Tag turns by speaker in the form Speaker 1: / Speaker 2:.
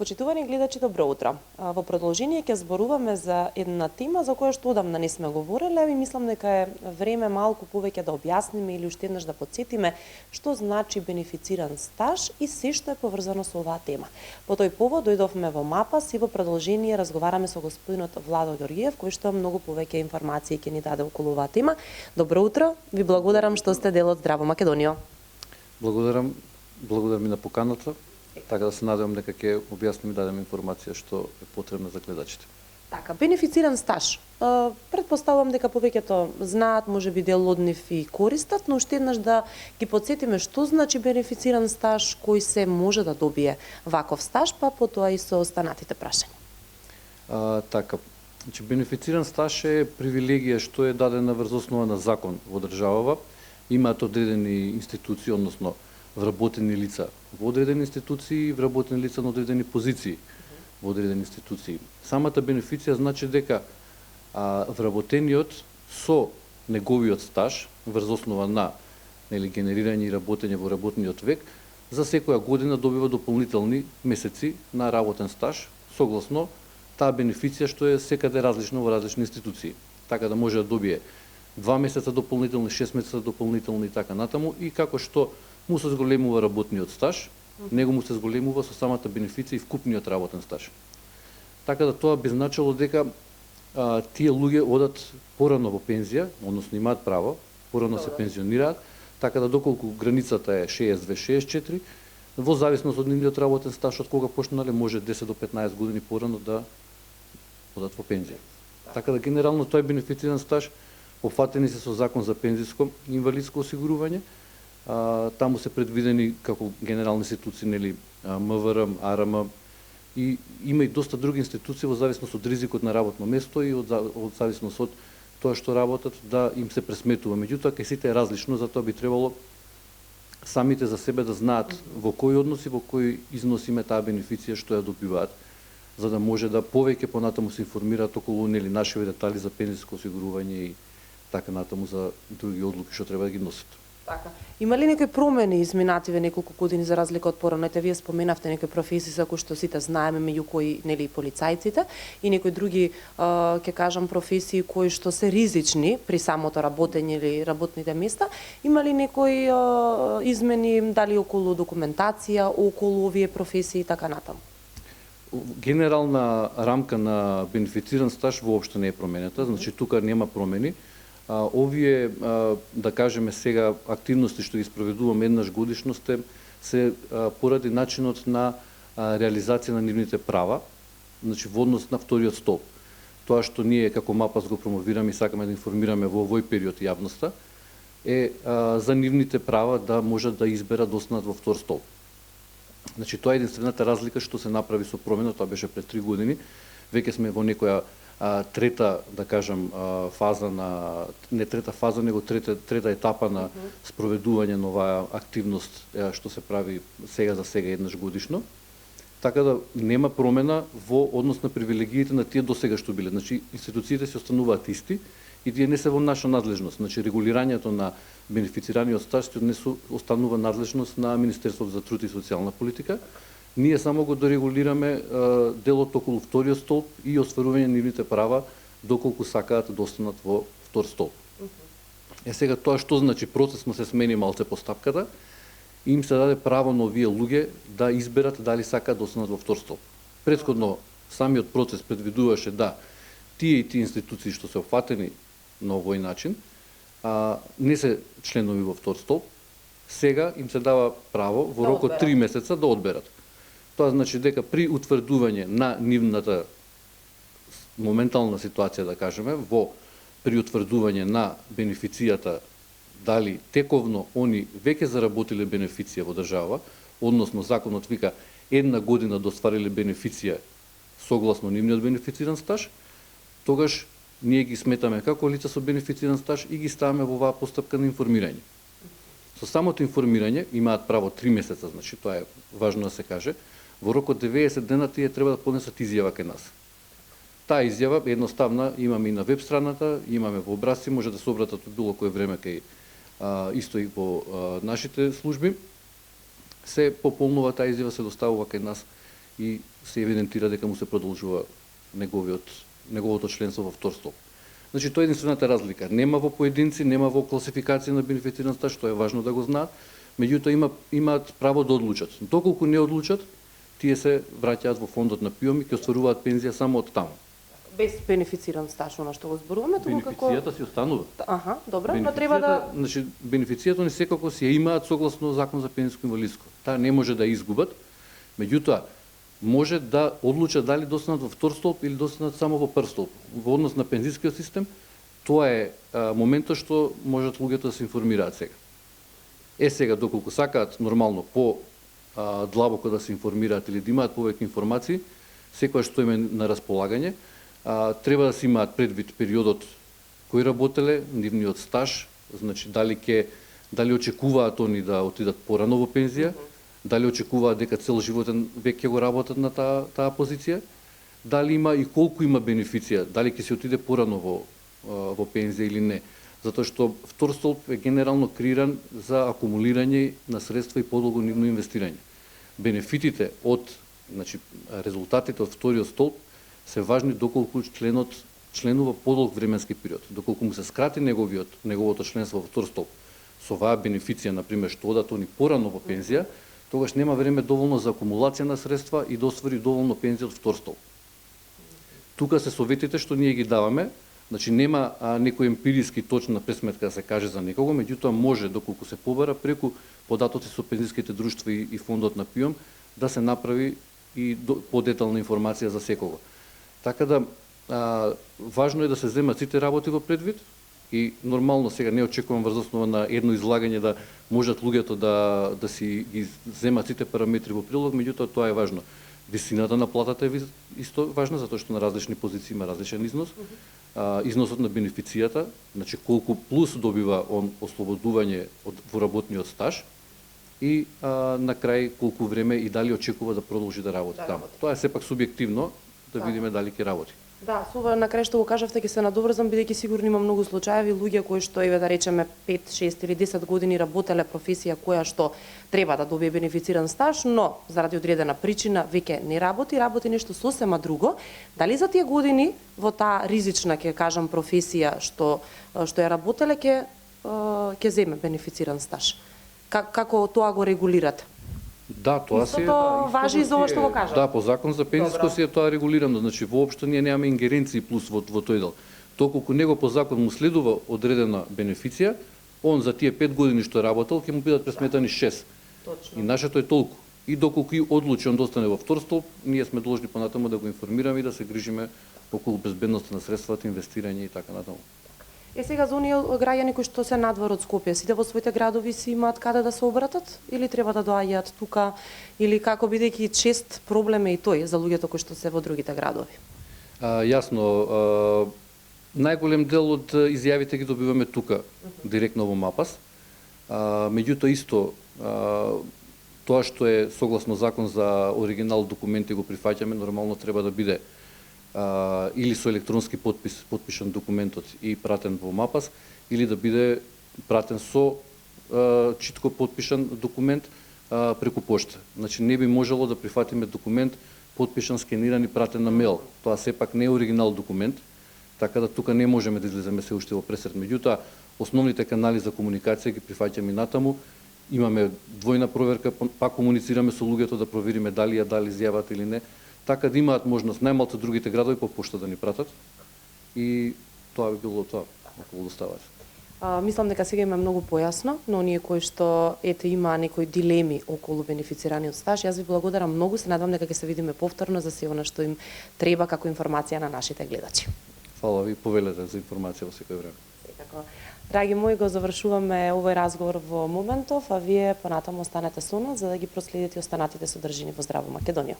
Speaker 1: Почитувани гледачи, добро утро. Во продолжение ќе зборуваме за една тема за која што одамна не сме говореле, и мислам дека е време малку повеќе да објасниме или уште еднаш да потсетиме што значи бенефициран стаж и се што е поврзано со оваа тема. По тој повод дојдовме во МАПАС и во продолжение разговараме со господинот Владо Ѓорѓиев, кој што многу повеќе информации ќе ни даде околу оваа тема. Добро утро, ви благодарам што сте дел од Здраво Македонија.
Speaker 2: Благодарам и на поканата. Така да се надевам дека ќе објасним и дадем информација што е потребна за гледачите.
Speaker 1: Така, бенефициран стаж. Предпоставувам дека повеќето знаат, можеби дел од нив и користат, но уште еднаш да ги потсетиме што значи бенефициран стаж, кој се може да добие ваков стаж, па потоа и со останатите прашања.
Speaker 2: Така, значи бенефициран стаж е привилегија што е дадена врз основа на закон во државава. Имаат одредени институции, односно вработени лица во одредени институции, вработени лица на одредени позиции во одредени институции. Самата бенефиција значи дека вработениот со неговиот стаж врз основа на генерирање и работење во работниот век за секоја година добива дополнителни месеци на работен стаж согласно таа бенефиција што е секаде различна во различни институции. Така да може да добие 2 месеца дополнителни, 6 месеца дополнителни и така натаму, и како што му се зголемува работниот стаж, него му се зголемува со самата бенефиција и вкупниот работен стаж. Така да тоа би значило дека тие луѓе одат порано во пензија, односно имаат право, порано се пензионираат, така да доколку границата е 62-64, во зависност од нивниот работен стаж, од кога почнале, може 10 до 15 години порано да одат во пензија. Така да генерално тој бенефициран стаж опфатени се со Закон за пензиско и инвалидско осигурување. Таму се предвидени како генерални институции, нели, МВР, АРМ, и има и доста други институции во зависност од ризикот на работно место и од зависност од тоа што работат да им се пресметува. Меѓутоа, кај сите е различно, затоа би требало самите за себе да знаат во кој односи, во кој износ има таа бенефиција што ја добиваат, за да може да повеќе понатаму се информираат околу, нели, нашиви детали за пензиско осигурување и така натаму за други одлуки што треба да ги носат.
Speaker 1: Така. Има ли некои промени изминативе неколку години за разлика од порано? Вие споменавте некои професии за кои што сите знаеме, меѓу кои, нели, полицајците, и некои други, ќе кажам, професии кои што се ризични при самото работење или работните места. Има ли некои измени, дали околу документација, околу овие професии и така натаму?
Speaker 2: Генерална рамка на бенефициран стаж воопшто не е променета, значи тука нема промени. Овие, да кажеме сега, активности што ги спроведуваме еднаш годишно се поради начинот на реализација на нивните права, значи во однос на вториот столб. Тоа што ние како МАПАС го промовираме и сакаме да информираме во овој период јавноста е за нивните права да можат да изберат да останат во втор столб. Значи тоа е единствената разлика што се направи со промена, тоа беше пред 3 години. Веќе сме во некоја трета, да кажам, фаза на, не трета фаза, него трета етапа на спроведување на оваа активност што се прави сега за сега еднаш годишно. Така да нема промена во однос на привилегиите на тие досега што биле. Значи институциите се остануваат исти и тие не се во наша надлежност. Значи регулирањето на бенефицираниот стаж не останува надлежност на Министерството за труд и социјална политика. Ние само го дорегулираме делот околу вториот столб и остварување на нивните права доколку сакаат да останат во втор столб. Сега тоа што значи процесно се смени малце постапката, им се даде право на овие луѓе да изберат дали сакаат да останат во втор столб. Претходно самиот процес предвидуваше да тие и тие институции што се опфатени на овој начин не се членови во втор столб, сега им се дава право во рок од 3 месеца да одберат. Тоа значи дека при утврдување на нивната моментална ситуација, да кажеме, при утврдување на бенефицијата, дали тековно они веќе заработиле бенефиција во држава, односно законот вика 1 година да оствариле бенефиција согласно нивниот бенефициран стаж, тогаш ние ги сметаме како лица со бенефициран стаж и ги ставаме во оваа постапка на информирање. Со самото информирање имаат право 3 месеца, значи тоа е важно да се каже. Во рок од 90 дена тие треба да поднесат изјава кај нас. Таа изјава е едноставна, имаме и на веб страната, имаме во образци, може да се обратат од било кое време кај исто и по нашите служби. Се пополнува таа изјава, се доставува кај нас и се евидентира дека му се продолжува неговото членство во втор столб. Значи тоа е единствената разлика. Нема во поединци, нема во класификација на бенефициран стаж, што е важно да го знаат, меѓутоа имаат право да одлучат. Доколку не одлучат, тие се враќаат во фондот на ПИОМ и ќе остваруваат пензија само од таму.
Speaker 1: Без бенефициран стаж, она што го зборуваме, туку како
Speaker 2: Бенефицијата си останува.
Speaker 1: Аха, добро, но треба да
Speaker 2: Значи, бенефицијата не секако си ја имаат согласно Закон за пензиско инвалидско. Таа не може да изгубат, меѓутоа може да одлучат дали да останат во втор столб или да останат само во прв столб. Во однос на пензискиот систем, тоа е моментот што можат луѓето да се информираат сега. Сега, доколку сакаат нормално длабоко да се информираат или да имаат повеќе информации, секоја што им е на располагање, треба да се имаат предвид периодот кој работеле, нивниот стаж, значи дали очекуваат они да отидат порано во пензија, дали очекуваат дека цел животен век ќе го работат на таа позиција, дали има и колку има бенефиција, дали ќе се отиде порано во пензија или не. Затоа што втор столб е генерално креиран за акумулирање на средства и подолго нивно инвестирање. Бенефитите значи резултатите од вториот столб се важни доколку членот членува подолг временски период. Доколку му се скрати неговото членство во втор столб со оваа бенефиција, например, што одат они порано во пензија, тогаш нема време доволно за акумулација на средства и да оствари доволно пензија од втор столб. Тука се советите што ние ги даваме, значи нема некој емпириски точна пресметка да се каже за некого, меѓутоа може, доколку се побара, преку податоци со пензиските друштва и фондот на ПИОМ, да се направи и подетална информација за секого. Така да, важно е да се земат сите работи во предвид и нормално сега не очекувам врз основа на едно излагање да можат луѓето да си ги земат сите параметри во прилог, меѓутоа тоа е важно. Висината на платата е исто важна, затоа што на различни позиции има различен износ. Износот на бенефицијата, значи колку плюс добива он ослободување во работниот стаж и на крај колку време и дали очекува да продолжи да работи таму. Тоа е сепак субјективно, да видиме дали ќе работи.
Speaker 1: Да, со ова на крај што го кажавте ќе се надоврзам, бидејќи сигурно има многу случаеви луѓе кои што да речеме 5, 6 или 10 години работеле професија која што треба да добие бенефициран стаж, но заради одредена причина веќе не работи нешто сосема друго. Дали за тие години во таа ризична, ќе кажам, професија што ја работеле ќе земе бенефициран стаж? Како тоа го регулирате?
Speaker 2: Да, тоа се
Speaker 1: важи и за ова што го кажа.
Speaker 2: Да, по закон за пензиско си е тоа регулирано, значи воопшто ние немаме ингеренции плюс во тој дел. Доколку него по закон му следува одредена бенефиција, он за тие 5 години што работел ќе му бидат пресметани 6.
Speaker 1: Точно.
Speaker 2: И нашето е толку. И доколку и одлучи он да остане во втор столб, ние сме должни понатаму да го информираме и да се грижиме околу безбедноста на средствата, инвестирање и така натаму.
Speaker 1: Сега за оние граѓани кои што се надвор од Скопје, сите во своите градови си имаат каде да се обратат или треба да доаѓаат тука или како, бидејќи чест проблем е и тој за луѓето кои што се во другите градови?
Speaker 2: Јасно, најголем дел од изјавите ги добиваме тука, директно во МАПАС. Меѓутоа исто тоа што е согласно закон за оригинал документи го прифаќаме, нормално треба да биде или со електронски потпишан документот и пратен во МАПАС, или да биде пратен со читко потпишан документ преку пошта. Значи не би можело да прифатиме документ потпишан, скениран и пратен на мејл. Тоа сепак не е оригинал документ, така да тука не можеме да излеземе се уште во пресред. Меѓутоа, основните канали за комуникација ги прифаќаме натаму. Имаме двојна проверка, па комуницираме со луѓето да провериме дали изјават или не, така да имаат можност најмалку другите градови по пошта да ни пратат. И тоа би било тоа околу доставата.
Speaker 1: Мислам дека сега има многу појасно, но оние кои што има некои дилеми околу бенефицираниот стаж, јас ви благодарам многу, се надевам дека ќе се видиме повторно за се она што им треба како информација на нашите гледачи.
Speaker 2: Фала ви, повелете за информација во секој време.
Speaker 1: Секако. Драги мои, го завршуваме овој разговор во моментов, а вие понатаму останете со нас за да ги проследите останатите содржини во Здраво Македонија.